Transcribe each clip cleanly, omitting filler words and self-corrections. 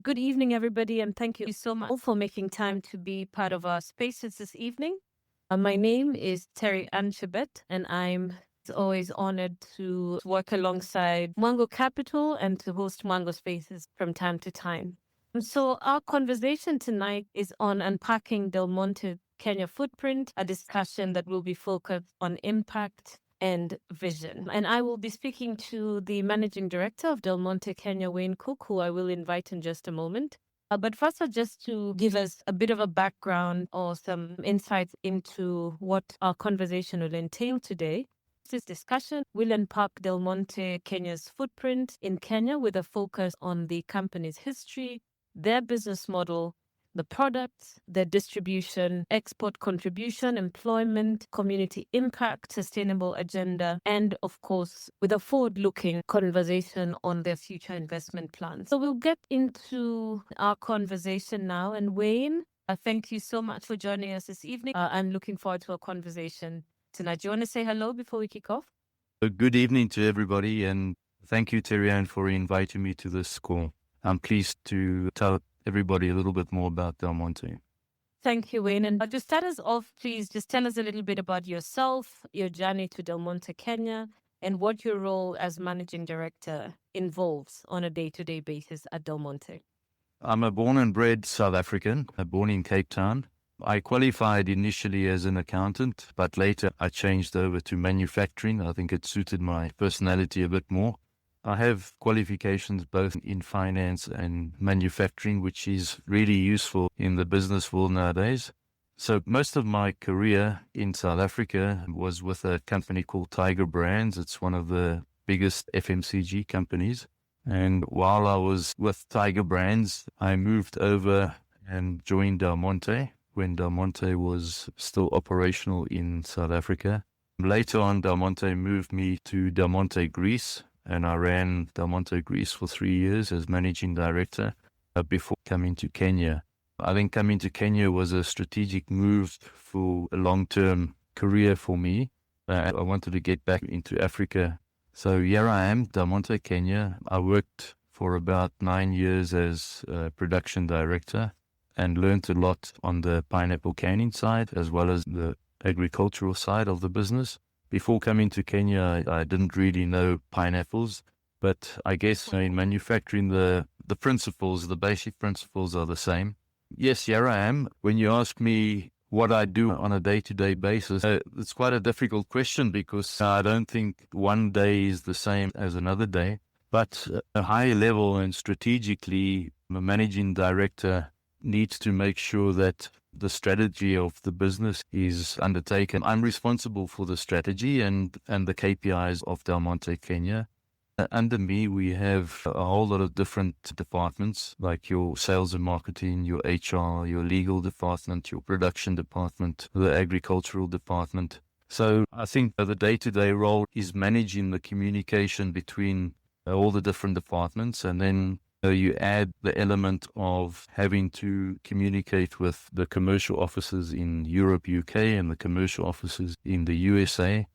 Good evening, everybody, and thank you so much for making time to be part of our spaces this evening. My name is Terry Anchebet, and I'm always honored to work alongside Mwango Capital and to host Mwango Spaces from time to time. And so, our conversation tonight is on unpacking Delmonte Kenya footprint, a discussion that will be focused on impact and vision. And I will be speaking to the managing director of Delmonte Kenya, Wayne Cook, who I will invite in just a moment. But first, just to give us a bit of a background or some insights into what our conversation will entail today. This discussion will unpack Delmonte Kenya's footprint in Kenya with a focus on the company's history, their business model, the products, their distribution, export contribution, employment, community impact, sustainable agenda, and of course, with a forward-looking conversation on their future investment plans. So we'll get into our conversation now. And Wayne, thank you so much for joining us this evening. I'm looking forward to a conversation tonight. Do you want to say hello before we kick off? Good evening to everybody, and thank you, Terry, for inviting me to this call. I'm pleased to tell everybody a little bit more about Delmonte. Thank you, Wayne. And to start us off, please just tell us a little bit about yourself, your journey to Delmonte, Kenya, and what your role as managing director involves on a day-to-day basis at Delmonte. I'm a born and bred South African, born in Cape Town. I qualified initially as an accountant, but later I changed over to manufacturing. I think it suited my personality a bit more. I have qualifications both in finance and manufacturing, which is really useful in the business world nowadays. So most of my career in South Africa was with a company called Tiger Brands. It's one of the biggest FMCG companies. And while I was with Tiger Brands, I moved over and joined Delmonte when Delmonte was still operational in South Africa. Later on, Delmonte moved me to Delmonte, Greece. And I ran Delmonte Greece for 3 years as managing director before coming to Kenya. I think coming to Kenya was a strategic move for a long-term career for me. I wanted to get back into Africa. So here I am, Delmonte, Kenya. I worked for about 9 years as production director and learned a lot on the pineapple canning side as well as the agricultural side of the business. Before coming to Kenya, I didn't really know pineapples, but I guess in manufacturing, the principles, the basic principles are the same. Yes, here I am. When you ask me what I do on a day-to-day basis, it's quite a difficult question because I don't think one day is the same as another day. But at a high level and strategically, a managing director needs to make sure that the strategy of the business is undertaken. I'm responsible for the strategy and the KPIs of Delmonte Kenya. Under me, we have a whole lot of different departments, like your sales and marketing, your HR, your legal department, your production department, the agricultural department. So I think the day-to-day role is managing the communication between all the different departments, and then you add the element of having to communicate with the commercial offices in Europe, UK, and the commercial offices in the USA,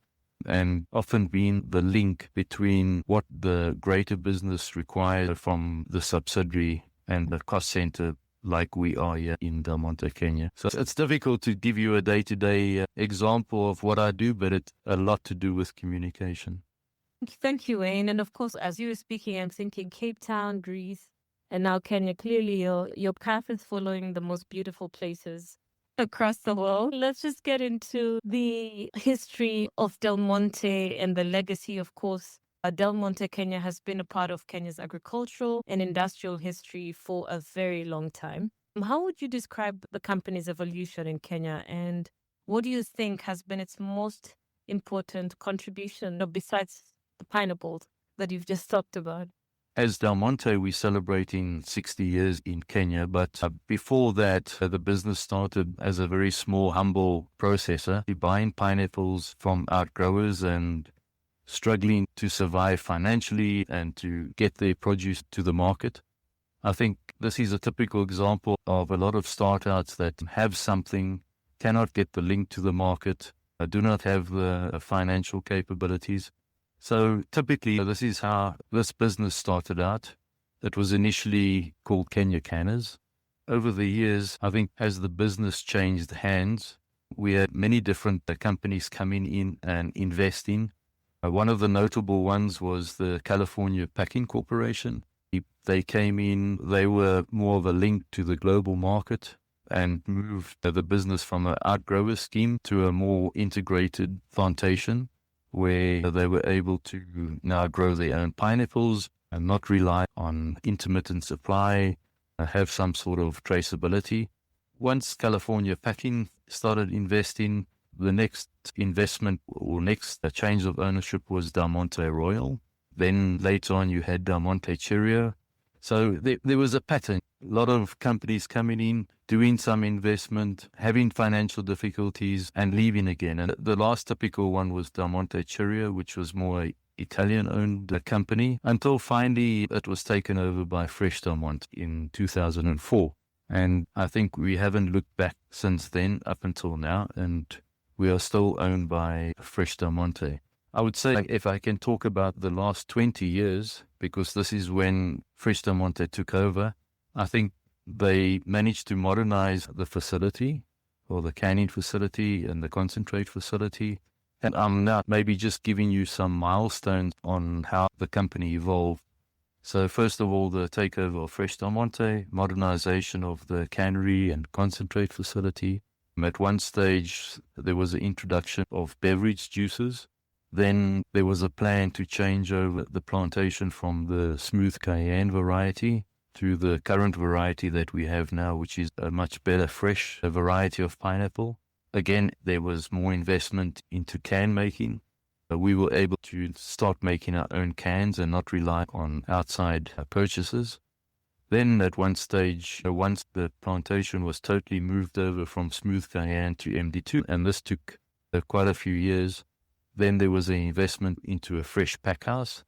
and often being the link between what the greater business requires from the subsidiary and the cost center like we are here in Delmonte, Kenya. So it's difficult to give you a day-to-day example of what I do, but it's a lot to do with communication. Thank you, Wayne. And of course, as you were speaking, I'm thinking Cape Town, Greece, and now Kenya. Clearly, your path is following the most beautiful places across the world. Let's just get into the history of Delmonte and the legacy. Of course, Delmonte Kenya has been a part of Kenya's agricultural and industrial history for a very long time. How would you describe the company's evolution in Kenya, and what do you think has been its most important contribution besides the pineapples that you've just talked about? As Delmonte, we're celebrating 60 years in Kenya, but before that, the business started as a very small, humble processor, buying pineapples from outgrowers and struggling to survive financially and to get their produce to the market. I think this is a typical example of a lot of startups that have something, cannot get the link to the market, do not have the financial capabilities. So typically, this is how this business started out. It was initially called Kenya Canners. Over the years, I think as the business changed hands, we had many different companies coming in and investing. One of the notable ones was the California Packing Corporation. They came in, they were more of a link to the global market and moved the business from an outgrower scheme to a more integrated plantation where they were able to now grow their own pineapples and not rely on intermittent supply, have some sort of traceability. Once California Packing started investing, the next investment or next change of ownership was Delmonte Royal. Then later on you had Delmonte Cheerio. So there was a pattern. A lot of companies coming in, doing some investment, having financial difficulties and leaving again. And the last typical one was Delmonte Cheerio, which was more a Italian-owned company, until finally it was taken over by Fresh Delmonte in 2004. And I think we haven't looked back since then up until now, and we are still owned by Fresh Delmonte. I would say, if I can talk about the last 20 years, because this is when Fresh Delmonte took over, I think they managed to modernize the facility, or the canning facility and the concentrate facility. And I'm now maybe just giving you some milestones on how the company evolved. So first of all, the takeover of Fresh Delmonte, modernization of the cannery and concentrate facility. At one stage, there was an introduction of beverage juices. Then there was a plan to change over the plantation from the smooth cayenne variety to the current variety that we have now, which is a much better fresh variety of pineapple. Again, there was more investment into can making. We were able to start making our own cans and not rely on outside purchases. Then at one stage, once the plantation was totally moved over from smooth cayenne to MD2, and this took quite a few years, then there was an investment into a fresh pack house.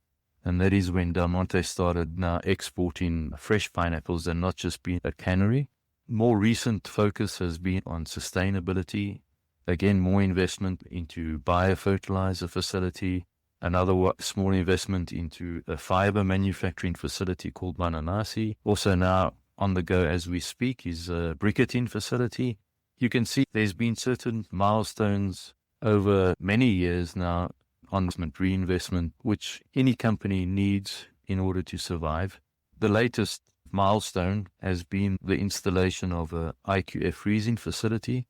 And that is when Delmonte started now exporting fresh pineapples and not just being a cannery. More recent focus has been on sustainability. Again, more investment into biofertilizer facility, another small investment into a fiber manufacturing facility called Mananasi. Also now on the go as we speak is a briquetting facility. You can see there's been certain milestones over many years now on reinvestment, which any company needs in order to survive. The latest milestone has been the installation of a IQF freezing facility.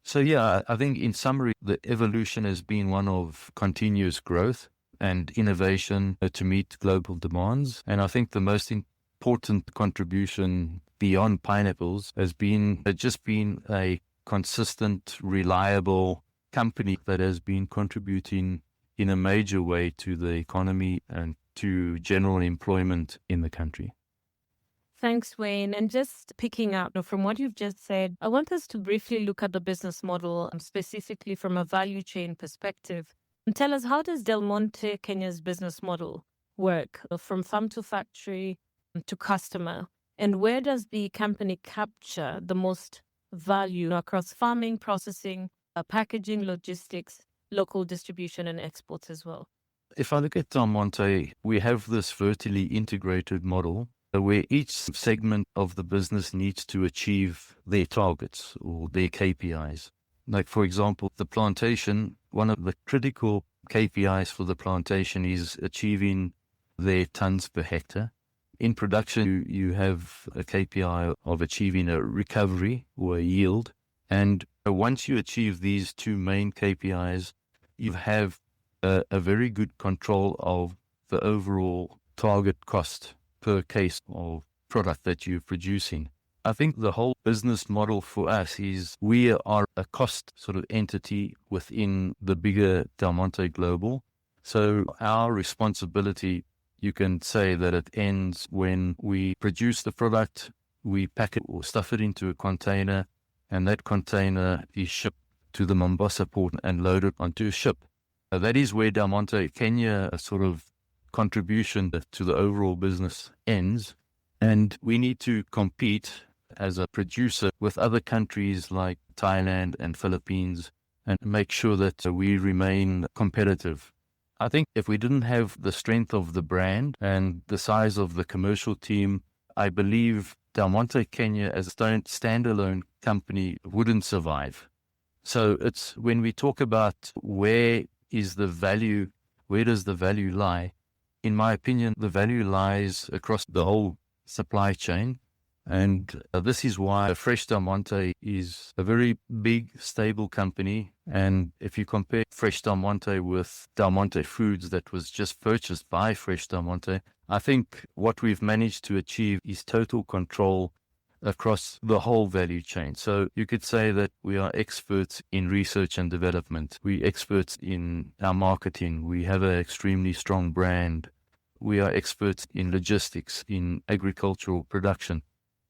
So yeah, I think in summary, the evolution has been one of continuous growth and innovation to meet global demands. And I think the most important contribution beyond pineapples has been just been a consistent, reliable company that has been contributing in a major way to the economy and to general employment in the country. Thanks, Wayne. And just picking up from what you've just said, I want us to briefly look at the business model, specifically from a value chain perspective. And tell us, how does Delmonte Kenya's business model work from farm to factory to customer? And where does the company capture the most value across farming, processing, packaging, logistics, local distribution, and exports as well? If I look at Delmonte, we have this vertically integrated model where each segment of the business needs to achieve their targets or their KPIs. Like, for example, the plantation, one of the critical KPIs for the plantation is achieving their tons per hectare. In production, you have a KPI of achieving a recovery or a yield. And once you achieve these two main KPIs, you have a very good control of the overall target cost per case of product that you're producing. I think the whole business model for us is we are a cost sort of entity within the bigger Delmonte Global. So our responsibility, you can say that it ends when we produce the product, we pack it or stuff it into a container, and that container is shipped to the Mombasa port and loaded onto a ship. That is where Delmonte Kenya sort of contribution to the overall business ends. And we need to compete as a producer with other countries like Thailand and Philippines and make sure that we remain competitive. I think if we didn't have the strength of the brand and the size of the commercial team, I believe Delmonte Kenya as a standalone company wouldn't survive. So it's when we talk about where is the value, where does the value lie? In my opinion, the value lies across the whole supply chain. And this is why Fresh Delmonte is a very big, stable company. And if you compare Fresh Delmonte with Delmonte Foods that was just purchased by Fresh Delmonte, I think what we've managed to achieve is total control across the whole value chain. So you could say that we are experts in research and development. We're experts in our marketing. We have an extremely strong brand. We are experts in logistics, in agricultural production.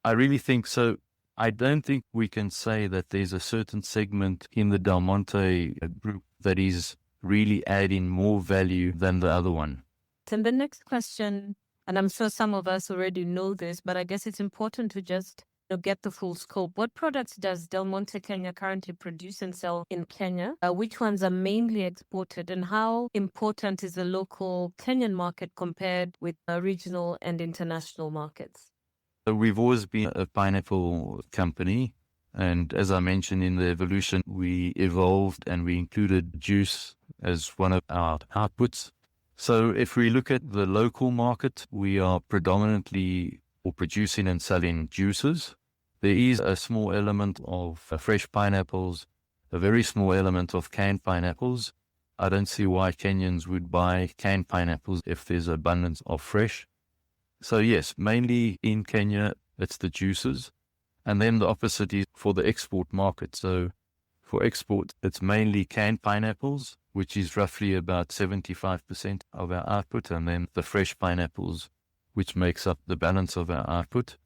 I really think so. I don't think we can say that there's a certain segment in the Delmonte group that is really adding more value than the other one. And the next question, and I'm sure some of us already know this, but I guess it's important to just get the full scope. What products does Delmonte Kenya currently produce and sell in Kenya? Which ones are mainly exported? And how important is the local Kenyan market compared with regional and international markets? So we've always been a pineapple company. And as I mentioned in the evolution, we evolved and we included juice as one of our outputs. So if we look at the local market, we are predominantly producing and selling juices. There is a small element of fresh pineapples, a very small element of canned pineapples. I don't see why Kenyans would buy canned pineapples if there's abundance of fresh. So yes, mainly in Kenya, it's the juices. And then the opposite is for the export market. So for export, it's mainly canned pineapples, which is roughly about 75% of our output. And then the fresh pineapples, which makes up the balance of our output.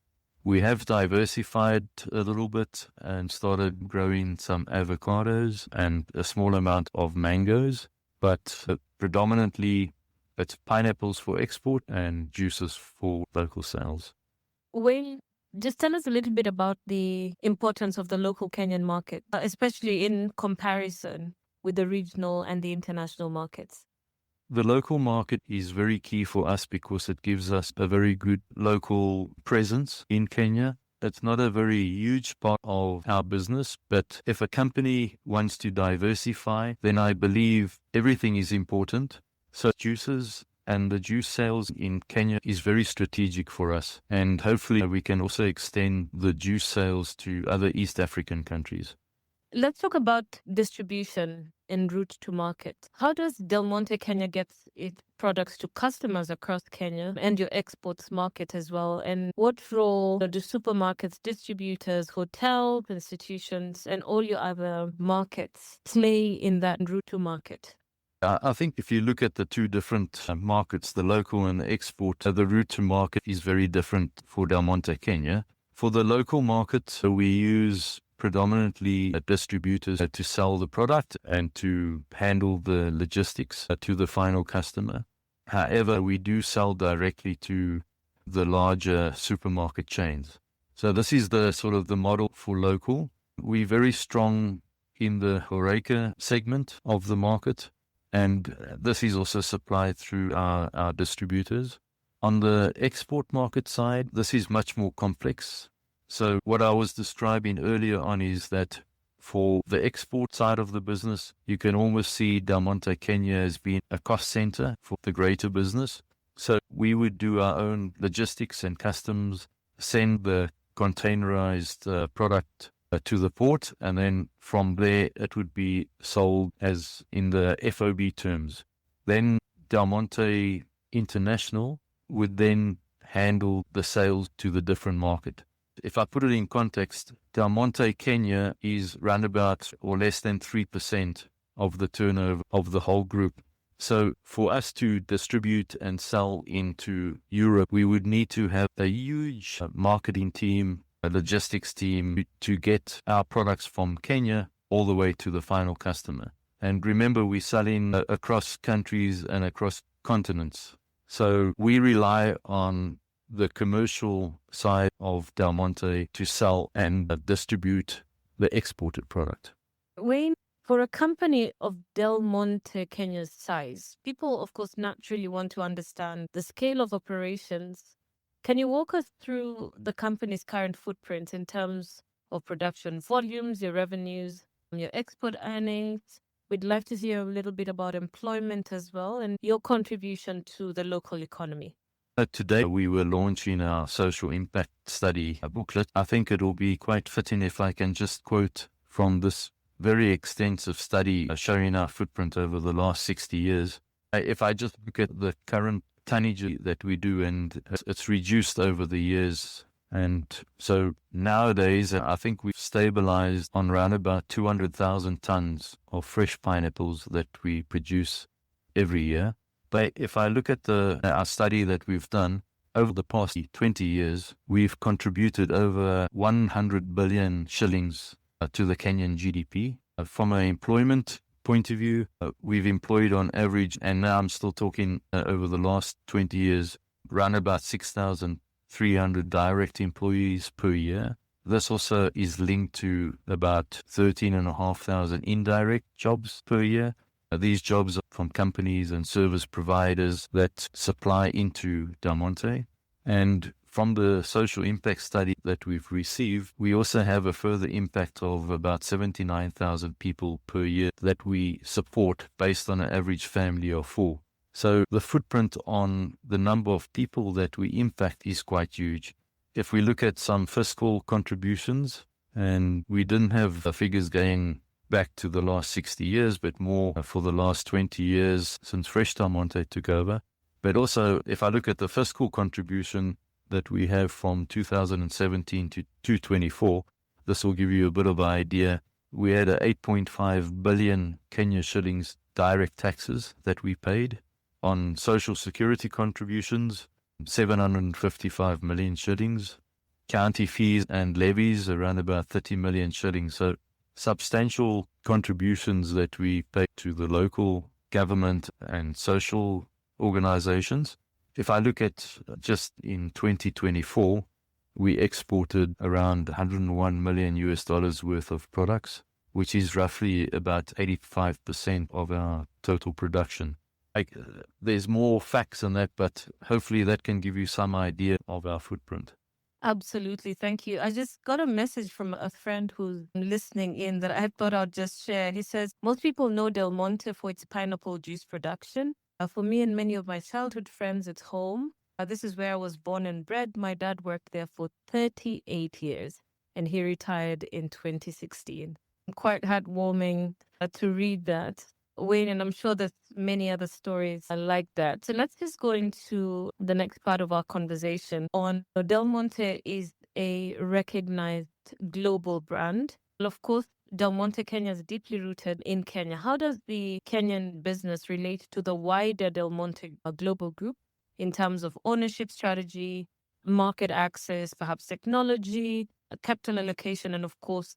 We have diversified a little bit and started growing some avocados and a small amount of mangoes, but predominantly it's pineapples for export and juices for local sales. Wayne, just tell us a little bit about the importance of the local Kenyan market, especially in comparison with the regional and the international markets. The local market is very key for us because it gives us a very good local presence in Kenya. It's not a very huge part of our business, but if a company wants to diversify, then I believe everything is important. So juices and the juice sales in Kenya is very strategic for us. And hopefully we can also extend the juice sales to other East African countries. Let's talk about distribution and route to market. How does Delmonte Kenya get its products to customers across Kenya and your exports market as well? And what role do supermarkets, distributors, hotels, institutions, and all your other markets play in that route to market? I think if you look at the two different markets, the local and the export, the route to market is very different for Delmonte Kenya. For the local market, we use predominantly distributors to sell the product and to handle the logistics to the final customer. However, we do sell directly to the larger supermarket chains. So this is the sort of the model for local. We're very strong in the HoReCa segment of the market, and this is also supplied through our distributors. On the export market side, this is much more complex. So what I was describing earlier on is that for the export side of the business, you can almost see Delmonte Kenya as being a cost center for the greater business. So we would do our own logistics and customs, send the containerized product to the port, and then from there it would be sold as in the FOB terms. Then Delmonte International would then handle the sales to the different market. If I put it in context, Delmonte Kenya is round about or less than 3% of the turnover of the whole group. So for us to distribute and sell into Europe, we would need to have a huge marketing team, a logistics team to get our products from Kenya all the way to the final customer. And remember, we're selling across countries and across continents. So we rely on the commercial side of Delmonte to sell and distribute the exported product. Wayne, For a company of Delmonte Kenya's size, people, of course, naturally want to understand the scale of operations. Can you walk us through the company's current footprint in terms of production volumes, your revenues, your export earnings? We'd like to hear a little bit about employment as well and your contribution to the local economy. Today, we were launching our social impact study booklet. I think it will be quite fitting if I can just quote from this very extensive study showing our footprint over the last 60 years. If I just look at the current tonnage that we do, and it's reduced over the years. And so nowadays, I think we've stabilized on around about 200,000 tons of fresh pineapples that we produce every year. But if I look at our study that we've done over the past 20 years, we've contributed over 100 billion shillings to the Kenyan GDP. From an employment point of view, we've employed on average, and now I'm still talking over the last 20 years, around about 6,300 direct employees per year. This also is linked to about 13,500 indirect jobs per year. These jobs are from companies and service providers that supply into Delmonte. And from the social impact study that we've received, we also have a further impact of about 79,000 people per year that we support based on an average family of 4. So the footprint on the number of people that we impact is quite huge. If we look at some fiscal contributions, and we didn't have the figures going back to the last 60 years, but more for the last 20 years since Fresh Delmonte took over. But also, if I look at the fiscal contribution that we have from 2017 to 2024, this will give you a bit of an idea. We had a 8.5 billion Kenya shillings direct taxes that we paid. On social security contributions, 755 million shillings. County fees and levies, around about 30 million shillings. So substantial contributions that we pay to the local government and social organizations. If I look at just in 2024, we exported around $101 million worth of products, which is roughly about 85% of our total production. There's more facts on that, but hopefully that can give you some idea of our footprint. Absolutely. Thank you. I just got a message from a friend who's listening in that I thought I'd just share. He says, most people know Delmonte for its pineapple juice production. For me and many of my childhood friends, it's home. This is where I was born and bred. My dad worked there for 38 years and he retired in 2016. Quite heartwarming to read that. Wayne, and I'm sure there's many other stories like that. So let's just go into the next part of our conversation on Delmonte is a recognized global brand. Well, of course, Delmonte Kenya is deeply rooted in Kenya. How does the Kenyan business relate to the wider Delmonte global group in terms of ownership strategy, market access, perhaps technology, capital allocation, and of course,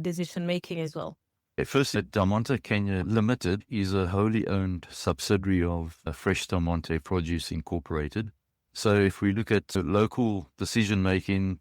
decision making as well? First, Delmonte Kenya Limited is a wholly owned subsidiary of Fresh Delmonte Produce Incorporated. So if we look at local decision making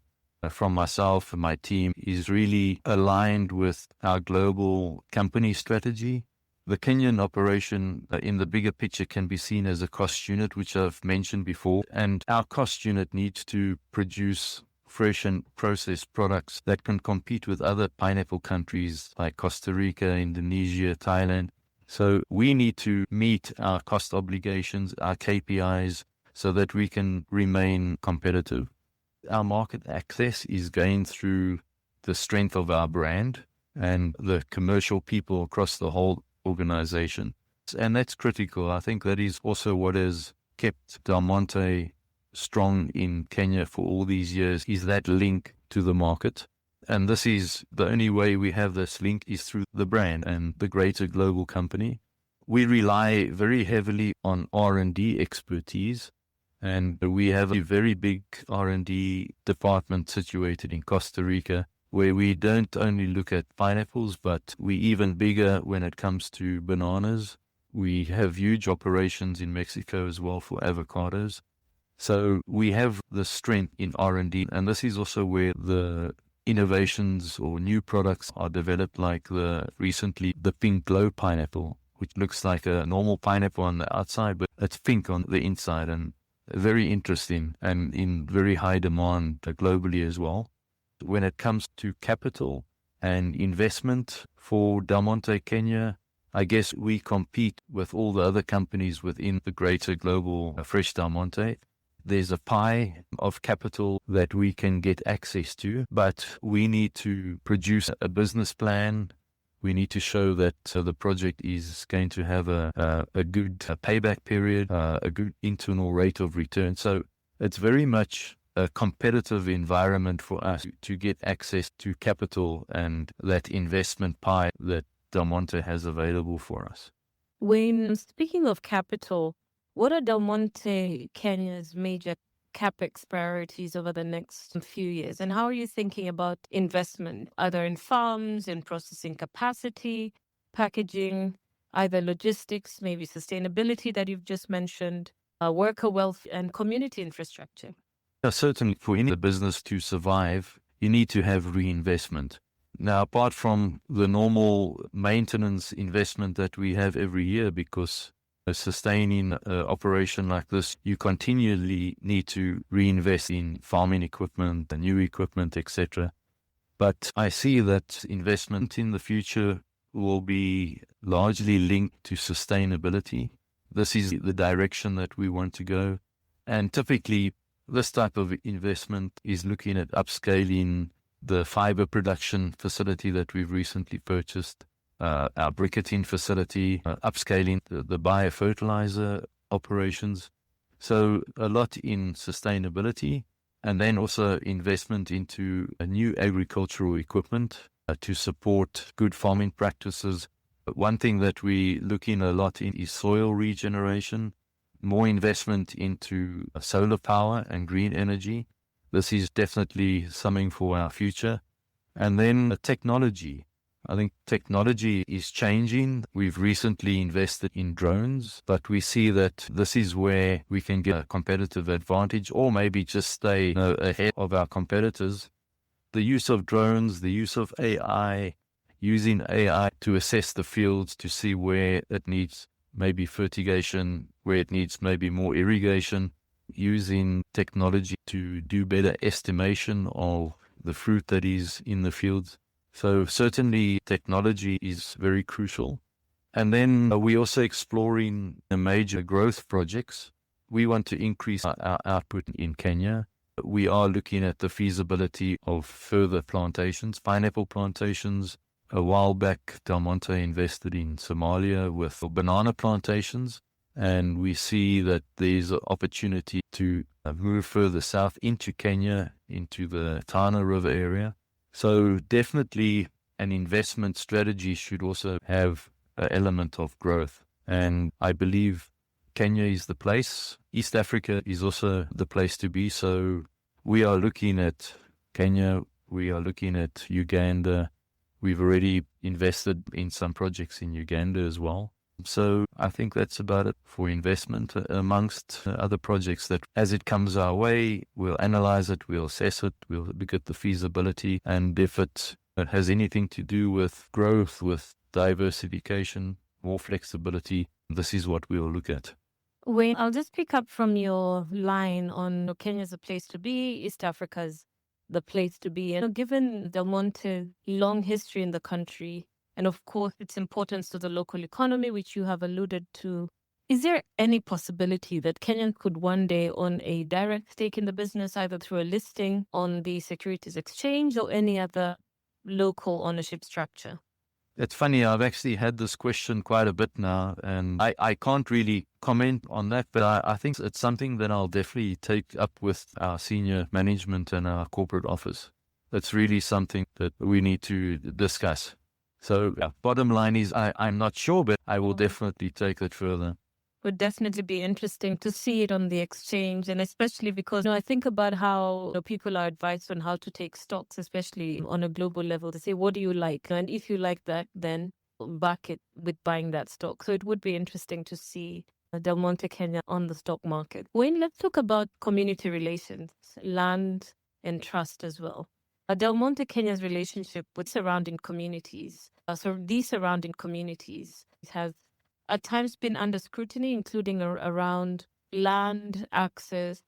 from myself and my team is really aligned with our global company strategy. The Kenyan operation in the bigger picture can be seen as a cost unit, which I've mentioned before. And our cost unit needs to produce fresh and processed products that can compete with other pineapple countries like Costa Rica, Indonesia, Thailand. So we need to meet our cost obligations, our KPIs, so that we can remain competitive. Our market access is gained through the strength of our brand and the commercial people across the whole organization. And that's critical. I think that is also what has kept Delmonte strong in Kenya for all these years, is that link to the market. And this is the only way we have this link is through the brand and the greater global company. We rely very heavily on R&D expertise, and we have a very big R&D department situated in Costa Rica, where we don't only look at pineapples, but we're even bigger when it comes to bananas. We have huge operations in Mexico as well for avocados. So we have the strength in R&D, and this is also where the innovations or new products are developed, like recently the pink glow pineapple, which looks like a normal pineapple on the outside, but it's pink on the inside, and very interesting and in very high demand globally as well. When it comes to capital and investment for Delmonte Kenya, I guess we compete with all the other companies within the greater global Fresh Delmonte. There's a pie of capital that we can get access to, but we need to produce a business plan. We need to show that the project is going to have a good payback period, a good internal rate of return. So it's very much a competitive environment for us to get access to capital and that investment pie that Delmonte has available for us. When speaking of capital, what are Delmonte Kenya's major CapEx priorities over the next few years? And how are you thinking about investment, either in farms, in processing capacity, packaging, either logistics, maybe sustainability that you've just mentioned, worker wealth, and community infrastructure? Certainly, for any business to survive, you need to have reinvestment. Now, apart from the normal maintenance investment that we have every year, because sustaining an operation like this, you continually need to reinvest in farming equipment, new equipment, etc. But I see that investment in the future will be largely linked to sustainability. This is the direction that we want to go. And typically, this type of investment is looking at upscaling the fiber production facility that we've recently purchased, our briquetting facility, upscaling the biofertilizer operations. So a lot in sustainability, and then also investment into a new agricultural equipment to support good farming practices. One thing that we look in a lot in is soil regeneration, more investment into solar power and green energy. This is definitely something for our future. And then technology. I think technology is changing. We've recently invested in drones, but we see that this is where we can get a competitive advantage, or maybe just stay ahead of our competitors. The use of drones, the use of AI, using AI to assess the fields to see where it needs maybe fertigation, where it needs maybe more irrigation, using technology to do better estimation of the fruit that is in the fields. So certainly technology is very crucial. And then we're also exploring major growth projects. We want to increase our output in Kenya. We are looking at the feasibility of further plantations, pineapple plantations. A while back, Delmonte invested in Somalia with banana plantations, and we see that there's an opportunity to move further south into Kenya, into the Tana River area. So definitely an investment strategy should also have an element of growth. And I believe Kenya is the place. East Africa is also the place to be. So we are looking at Kenya. We are looking at Uganda. We've already invested in some projects in Uganda as well. So I think that's about it for investment, amongst other projects that as it comes our way, we'll analyze it, we'll assess it, we'll look at the feasibility. And if it has anything to do with growth, with diversification, more flexibility, this is what we'll look at. Wayne, I'll just pick up from your line on Kenya's a place to be, East Africa's the place to be. And given Delmonte's long history in the country, and of course its importance to the local economy, which you have alluded to, is there any possibility that Kenya could one day own a direct stake in the business, either through a listing on the Securities Exchange or any other local ownership structure? It's funny, I've actually had this question quite a bit now, and I can't really comment on that, but I think it's something that I'll definitely take up with our senior management and our corporate office. It's really something that we need to discuss. So bottom line is I'm not sure, but I will definitely take it further. Would definitely be interesting to see it on the exchange, and especially because I think about how people are advised on how to take stocks, especially on a global level, to say, what do you like? And if you like that, then back it with buying that stock. So it would be interesting to see Delmonte Kenya on the stock market. Wayne, let's talk about community relations, land and trust as well. Delmonte Kenya's relationship with surrounding communities. So these surrounding communities have at times been under scrutiny, including around land access,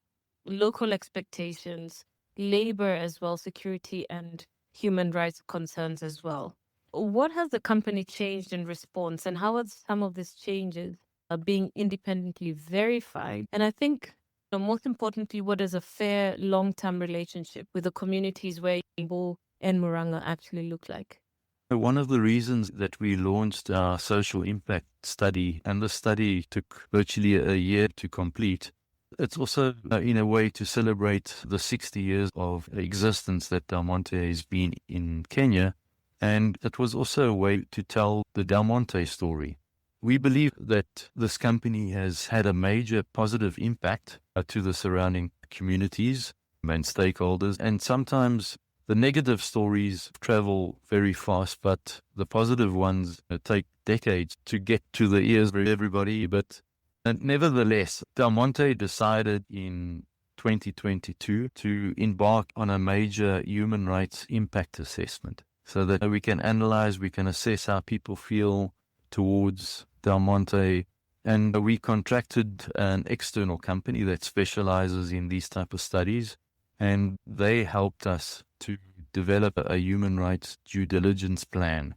local expectations, labor as well, security and human rights concerns as well. What has the company changed in response, and how are some of these changes being independently verified? And I think most importantly, what does a fair long-term relationship with the communities where Igbo and Muranga actually look like? One of the reasons that we launched our social impact study, and the study took virtually a year to complete, it's also in a way to celebrate the 60 years of existence that Delmonte has been in Kenya. And it was also a way to tell the Delmonte story. We believe that this company has had a major positive impact to the surrounding communities and stakeholders. And sometimes the negative stories travel very fast, but the positive ones take decades to get to the ears of everybody. But nevertheless, Delmonte decided in 2022 to embark on a major human rights impact assessment so that we can analyze, we can assess how people feel towards Delmonte. And we contracted an external company that specializes in these type of studies, and they helped us to develop a human rights due diligence plan.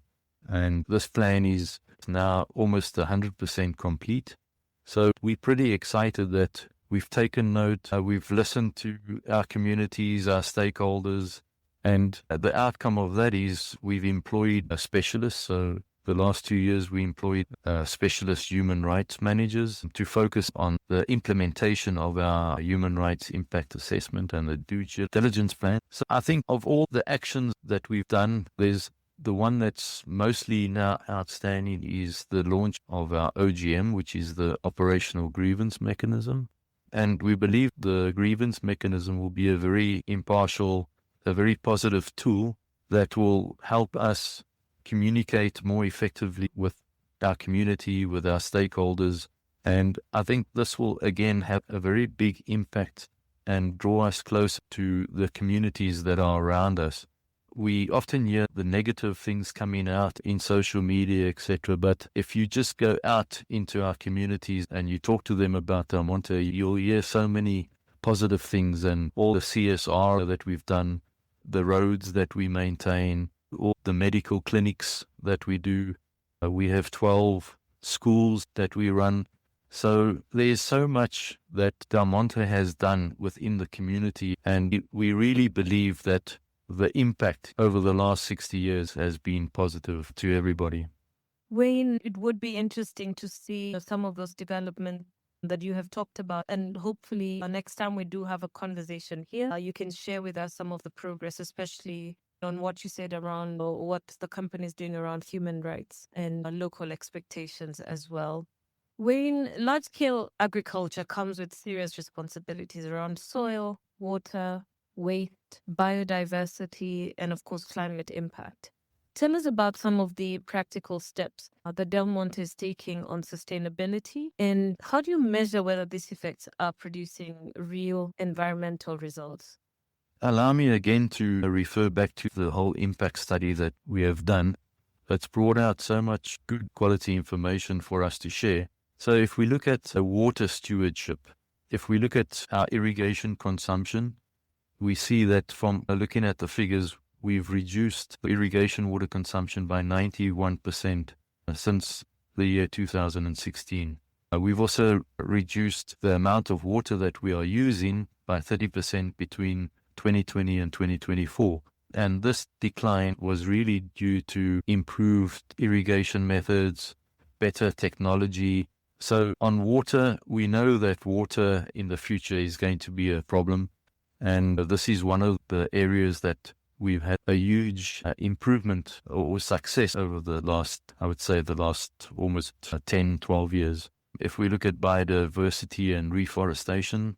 And this plan is now almost 100% complete. So we're pretty excited that we've taken note, we've listened to our communities, our stakeholders, and the outcome of that is we've employed a specialist. So the last 2 years, we employed specialist human rights managers to focus on the implementation of our human rights impact assessment and the due diligence plan. So I think of all the actions that we've done, there's the one that's mostly now outstanding is the launch of our OGM, which is the operational grievance mechanism. And we believe the grievance mechanism will be a very impartial, a very positive tool that will help us communicate more effectively with our community, with our stakeholders. And I think this will again have a very big impact and draw us closer to the communities that are around us. We often hear the negative things coming out in social media, etc. But if you just go out into our communities and you talk to them about Delmonte, you'll hear so many positive things and all the CSR that we've done, the roads that we maintain, all the medical clinics that we do. We have 12 schools that we run. So there's so much that Delmonte has done within the community, and we really believe that the impact over the last 60 years has been positive to everybody. Wayne, it would be interesting to see some of those developments that you have talked about. And hopefully next time we do have a conversation here, you can share with us some of the progress, especially on what you said around what the company is doing around human rights and local expectations as well. Wayne, large-scale agriculture comes with serious responsibilities around soil, water, waste, biodiversity, and of course, climate impact. Tell us about some of the practical steps that Delmonte is taking on sustainability, and how do you measure whether these effects are producing real environmental results? Allow me again to refer back to the whole impact study that we have done. It's brought out so much good quality information for us to share. So if we look at water stewardship, if we look at our irrigation consumption, we see that from looking at the figures, we've reduced irrigation water consumption by 91% since the year 2016. We've also reduced the amount of water that we are using by 30% between 2020 and 2024. And this decline was really due to improved irrigation methods, better technology. So on water, we know that water in the future is going to be a problem. And this is one of the areas that we've had a huge improvement or success over the last, I would say, the last almost 10, 12 years. If we look at biodiversity and reforestation,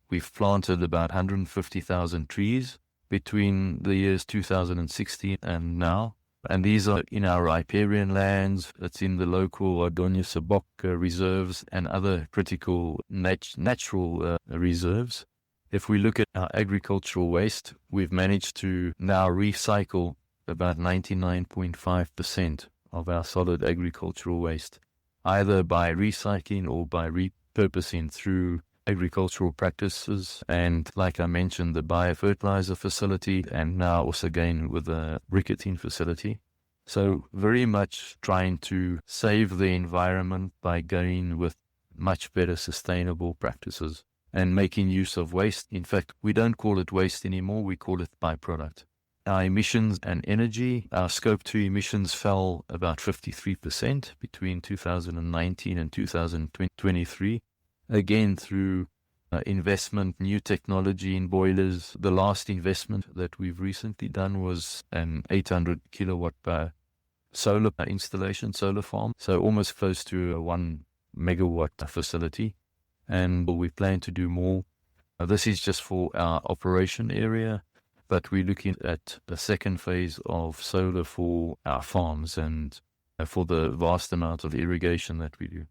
we've planted about 150,000 trees between the years 2016 and now. And these are in our riparian lands, it's in the local Odonia-Sabok reserves and other critical natural reserves. If we look at our agricultural waste, we've managed to now recycle about 99.5% of our solid agricultural waste, either by recycling or by repurposing through agricultural practices. And like I mentioned, the biofertilizer facility, and now also again with the briquetting facility. So very much trying to save the environment by going with much better sustainable practices and making use of waste. In fact, we don't call it waste anymore, we call it byproduct. Our emissions and energy, our scope 2 emissions fell about 53% between 2019 and 2023, again through investment, new technology in boilers. The last investment that we've recently done was an 800 kilowatt solar installation, solar farm, so almost close to a 1 megawatt facility. And we plan to do more. This is just for our operation area, but we're looking at the second phase of solar for our farms and for the vast amount of irrigation that we do.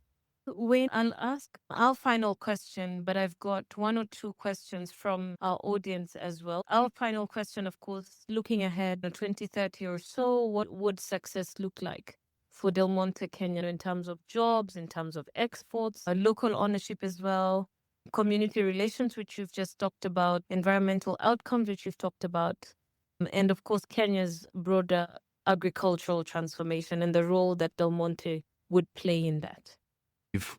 Wayne, I'll ask our final question, but I've got one or two questions from our audience as well. Our final question, of course, looking ahead to 2030 or so, what would success look like for Delmonte, Kenya, in terms of jobs, in terms of exports, local ownership as well, community relations, which you've just talked about, environmental outcomes, which you've talked about, and of course, Kenya's broader agricultural transformation and the role that Delmonte would play in that?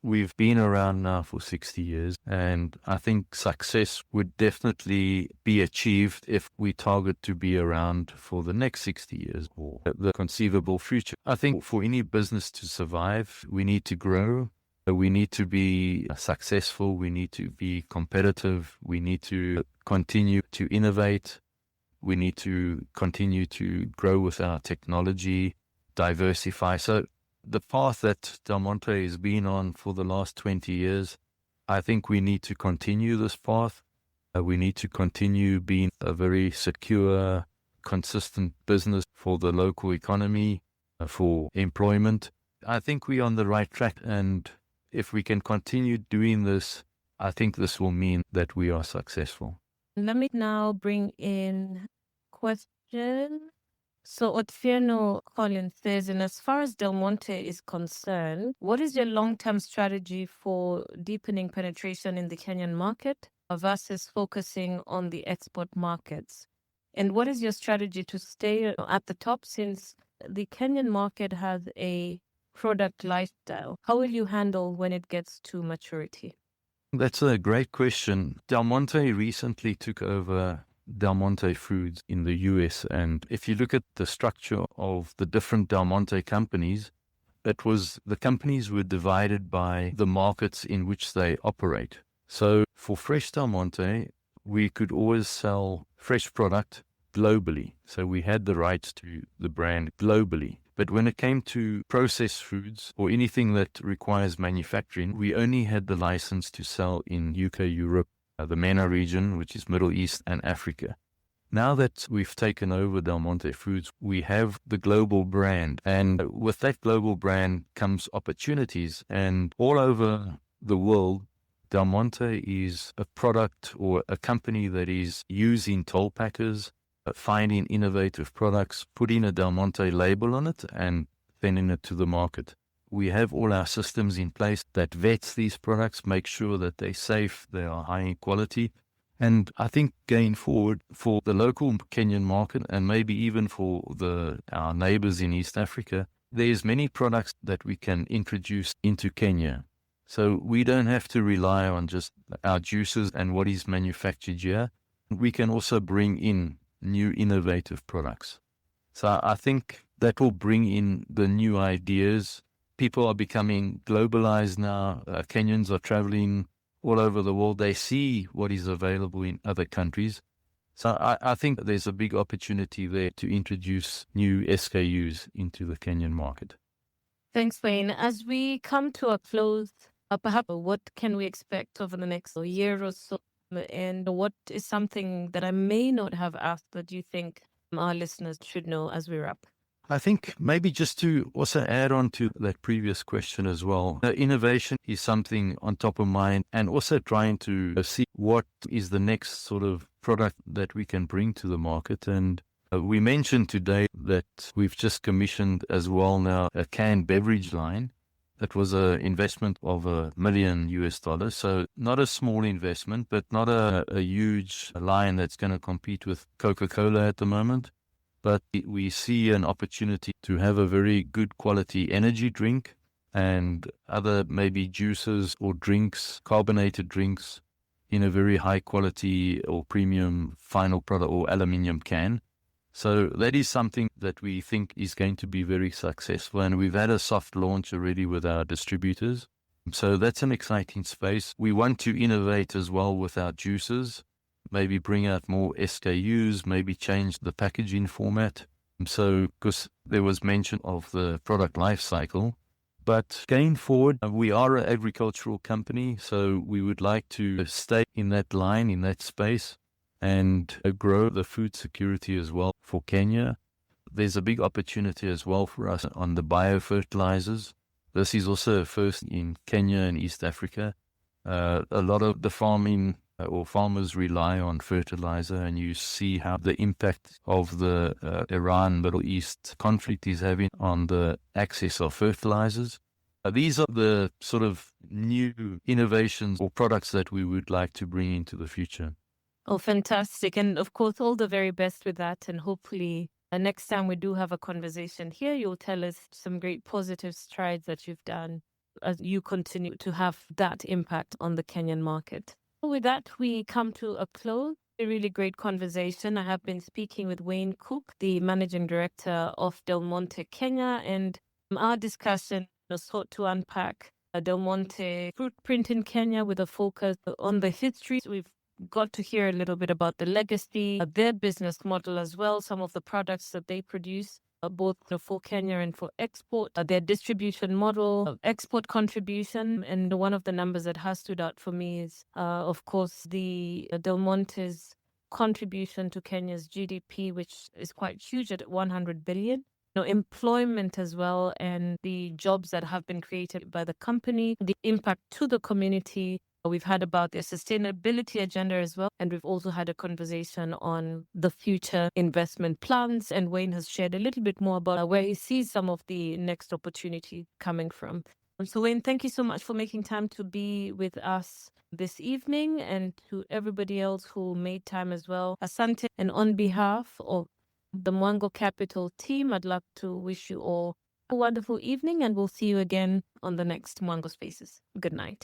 We've been around now for 60 years, and I think success would definitely be achieved if we target to be around for the next 60 years or the conceivable future. I think for any business to survive, we need to grow. We need to be successful. We need to be competitive. We need to continue to innovate. We need to continue to grow with our technology, diversify. So the path that Delmonte has been on for the last 20 years, I think we need to continue this path. We need to continue being a very secure, consistent business for the local economy, for employment. I think we're on the right track, and if we can continue doing this, I think this will mean that we are successful. Let me now bring in question. So Otfiano Collins says, and as far as Delmonte is concerned, what is your long-term strategy for deepening penetration in the Kenyan market versus focusing on the export markets? And what is your strategy to stay at the top, since the Kenyan market has a product lifestyle? How will you handle when it gets to maturity? That's a great question. Delmonte recently took over Delmonte Foods in the US. And if you look at the structure of the different Delmonte companies, the companies were divided by the markets in which they operate. So for fresh Delmonte, we could always sell fresh product globally. So we had the rights to the brand globally. But when it came to processed foods or anything that requires manufacturing, we only had the license to sell in UK, Europe, the MENA region, which is Middle East and Africa. Now that we've taken over Delmonte Foods, we have the global brand. And with that global brand comes opportunities. And all over the world, Delmonte is a product or a company that is using toll packers, finding innovative products, putting a Delmonte label on it and sending it to the market. We have all our systems in place that vets these products, make sure that they're safe, they are high in quality. And I think going forward for the local Kenyan market and maybe even for our neighbors in East Africa, there's many products that we can introduce into Kenya. So we don't have to rely on just our juices and what is manufactured here. We can also bring in new innovative products. So I think that will bring in the new ideas. People are becoming globalized now. Kenyans are traveling all over the world. They see what is available in other countries. So I think there's a big opportunity there to introduce new SKUs into the Kenyan market. Thanks, Wayne. As we come to a close, perhaps what can we expect over the next year or so? And what is something that I may not have asked that you think our listeners should know as we wrap? I think maybe just to also add on to that previous question as well, innovation is something on top of mind, and also trying to see what is the next sort of product that we can bring to the market. And we mentioned today that we've just commissioned as well now a canned beverage line. That was an investment of $1 million US. So not a small investment, but not a huge line that's going to compete with Coca-Cola at the moment. But we see an opportunity to have a very good quality energy drink and other maybe juices or drinks, carbonated drinks, in a very high quality or premium final product or aluminium can. So that is something that we think is going to be very successful. And we've had a soft launch already with our distributors. So that's an exciting space. We want to innovate as well with our juices, maybe bring out more SKUs, maybe change the packaging format. So, because there was mention of the product life cycle, but going forward, we are an agricultural company, so we would like to stay in that line, in that space, and grow the food security as well for Kenya. There's a big opportunity as well for us on the biofertilizers. This is also a first in Kenya and East Africa. A lot of the farming or farmers rely on fertilizer, and you see how the impact of the Iran-Middle East conflict is having on the access of fertilizers. These are the sort of new innovations or products that we would like to bring into the future. Oh, fantastic. And of course, all the very best with that. And hopefully, next time we do have a conversation here, you'll tell us some great positive strides that you've done as you continue to have that impact on the Kenyan market. With that, we come to a close. A really great conversation. I have been speaking with Wayne Cook, the managing director of Delmonte Kenya, and our discussion sought to unpack Delmonte footprint in Kenya with a focus on the history. We've got to hear a little bit about the legacy, their business model as well, some of the products that they produce, both for Kenya and for export, their distribution model, export contribution. And one of the numbers that has stood out for me is, of course, the Delmonte's contribution to Kenya's GDP, which is quite huge at 100 billion. Employment as well, and the jobs that have been created by the company, the impact to the community. We've had about their sustainability agenda as well. And we've also had a conversation on the future investment plans. And Wayne has shared a little bit more about where he sees some of the next opportunity coming from. And so, Wayne, thank you so much for making time to be with us this evening, and to everybody else who made time as well. Asante. And on behalf of the Mwango Capital team, I'd like to wish you all a wonderful evening, and we'll see you again on the next Mwango Spaces. Good night.